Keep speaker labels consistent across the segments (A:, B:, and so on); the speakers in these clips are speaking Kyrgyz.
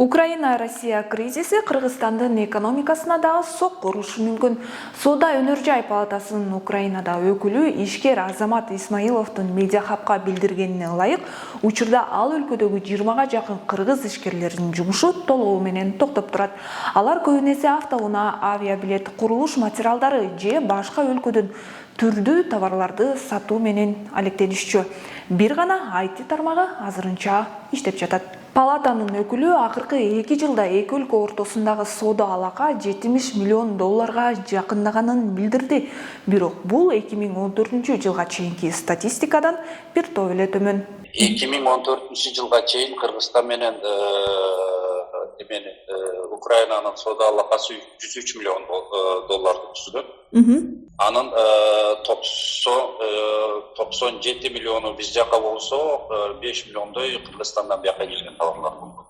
A: Украина-Россия кризиси Кыргызстандын экономикасына дагы сок урушу мүмкүн. Соода өнөр-жай палатасынын Украинада өкүлү ишкер Азамат Исмаиловдун Медиахабка билдиргенине ылайык, учурда ал өлкөдөгү 20га жакын кыргыз ишкерлеринин жумушу толугу менен токтоп турат. Алар көбүн эсе автоунаа, авиабилет, курулуш материалдары же башка өлкөдөн түрдүү товарларды сатуу менен алектенишчү. Бир гана IT тармагы азырынча иштеп жатат. Палатанын өкүлү акыркы 2 жылда эки өлкө ортосундагы соода алака $70 миллион жакындаганын билдирди. Бирок бул 2014 жылга чейинки статистикадан бир топ эле төмөн.
B: 2014 жылга чейин Кыргызстан менен Украинанын соода алакасы $103 миллион түзгөн. Анын 97 миллиону биз жака болсо, 5 миллиондой Кыргызстандан бияка келген товарлар болду.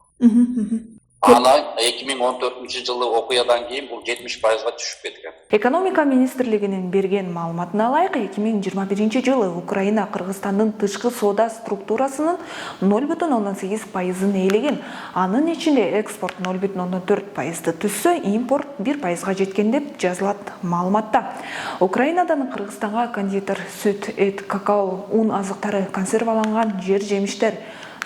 B: Ана 2014 жылы окуядан кийин бул 70%га түшүп кеткен.
A: Экономика министрлигинин берген маалыматына ылайык 2021 жылы Украина Кыргызстандын тышкы соода структурасынын 0,18%ын ээлеген. Анын ичинде экспорт 0,04%ды түзсө, импорт 1%га жеткен деп жазылат маалыматта. Украинадан Кыргызстанга кондитер, сүт, эт, какао, ун азыктары, консерваланган жер-жемиштер,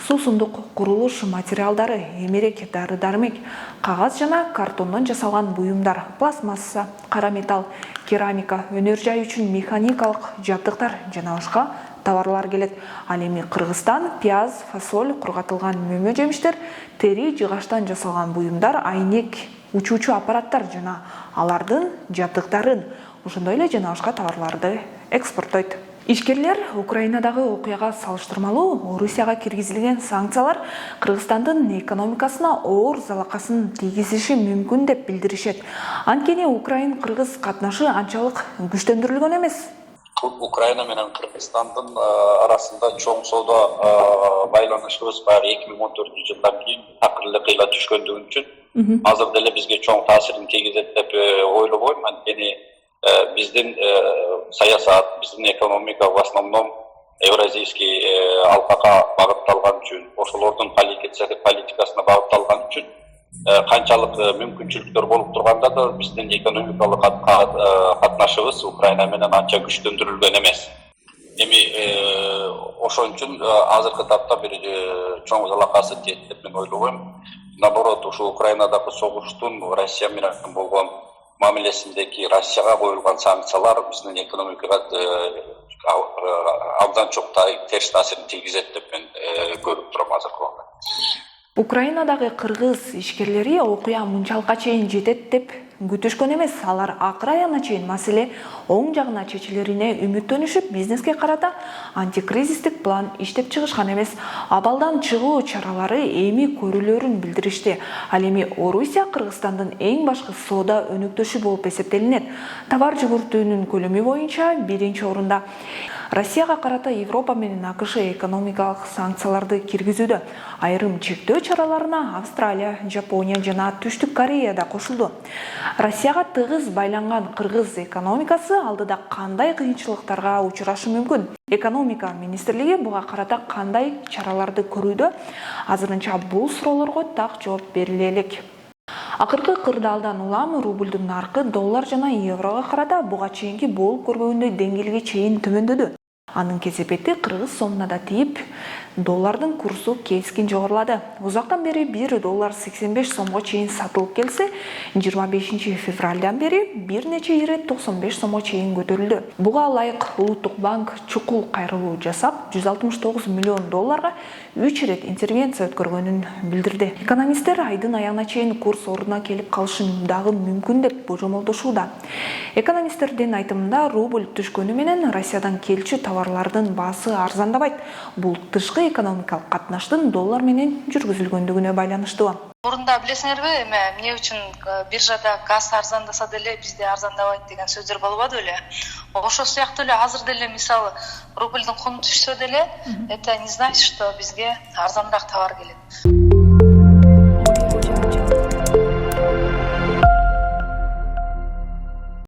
A: суусундук, курулуш материалдары, эмерек, дары-дармек, кагаз жана картондон жасалган буюмдар, пластмасса, кара металл, керамика, өнөр-жай үчүн механикалык жабдыктар жана башка товарлар келет. Ал эми Кыргызстан пияз, фасоль, кургатылган мөмө жемиштер, тери, жыгачтан жасалган буюмдар, айнек, учуучу аппараттар жана алардын жабдыктарын, ошондой эле жана башка товарларды экспорттойт. Ишкерлер Украинадагы окуяга салыштырмалуу Русияга киргизилген санкциялар Кыргызстандын экономикасына оор залакасын тийгизиши мүмкүн деп билдиришет. Анткени Украин-Кыргыз катнашы анчалык күчтөндүрүлгөн эмес.
B: Украина менен Кыргызстандын арасында чоң соода байланышыбыз баягы 2014 жылдан кийин такыр эле кыйла түшкөндүгү үчүн азыр деле бизге чоң таасирин тийгизет деп ойлобойм. Анткени биздин саясат, биздин экономика в основном евразийский алкага багытталган үчүн, ошолордун политикасына багытталган үчүн канчалык мүмкүнчүлүктөр болуп турганда да биздин экономикалык катнашыбыз Украина менен анча күчтөндүрүлгөн эмес. Эми ошон үчүн азыркы тапта бир чоң залакасы тиет деп мен ойлобойм. Наоборот, ушу Украинадагы согуштун Россия менен болгон мамилесиндеги Россияга коюлган санкциялар биздин экономикага абдан чоң терс таасирин тийгизет деп мен көрүп турам азыркы убакта.
A: Украинадагы кыргыз ишкерлери окуя мынчалыкка чейин жетет деп күтүшкөн эмес. Алар акыр аягына чейин маселе оң жагына чечилерине үмүттөнүшүп, бизнеске карата антикризистик план иштеп чыгышкан эмес. Абалдан чыгуу чаралары эми көрүлөрүн билдиришти. Ал эми Орусия Кыргызстандын эң башкы соода өнөктөшү болуп эсептелинет. Товар жүгүртүүнүн көлөмү боюнча биринчи орунда. Россияга карата Европа менен АКШ экономикалык санкцияларды киргизүүдө. Айрым чектөө чараларына Австралия, Жапония жана Түштүк Корея да кошулду. Россияга тыгыз байланган кыргыз экономикасы алдыда кандай кыйынчылыктарга учурашы мүмкүн? Экономика министрлиги буга карата кандай чараларды көрүүдө? Азырынча бул суроолорго так жооп бериле элек. Акыркы кырдаалдан улам рублдун наркы доллар жана еврого карата буга чейинки болуп көрбөгөндөй деңгээлге чейин төмөндөдү. Анын кесепети кыргыз сомуна да тийип, доллардын курсу кескин жогорулады. Узактан бери 1 доллар 85 сомго чейин сатылып келсе, 25 февралдан бери бир нече ирет 95 сомго чейин көтөрүлдү. Буга ылайык Улуттук банк чукул кайрылуу жасап, $169 миллион 3 ирет интервенция өткөргөнүн билдирди. Экономисттер айдын аягына чейин курс ордуна келип калышы дагы мүмкүн деп божомолдошууда. Экономисттердин айтымында рубль түшкөнү менен Россиядан келчү товарлардын баасы арзандабайт. Бул тышкы экономикалык катнаштын доллар менен жүргүзүлгөндүгүнө байланыштуу.
C: Мурунда билесиңерби, эмне үчүн биржада газ арзандаса деле бизде арзандабайт деген сөздөр болбоду эле. Ошол сыяктуу эле азыр деле мисалы рубльдин куну түшсө деле, это не значит, что бизге арзанраак товар келет.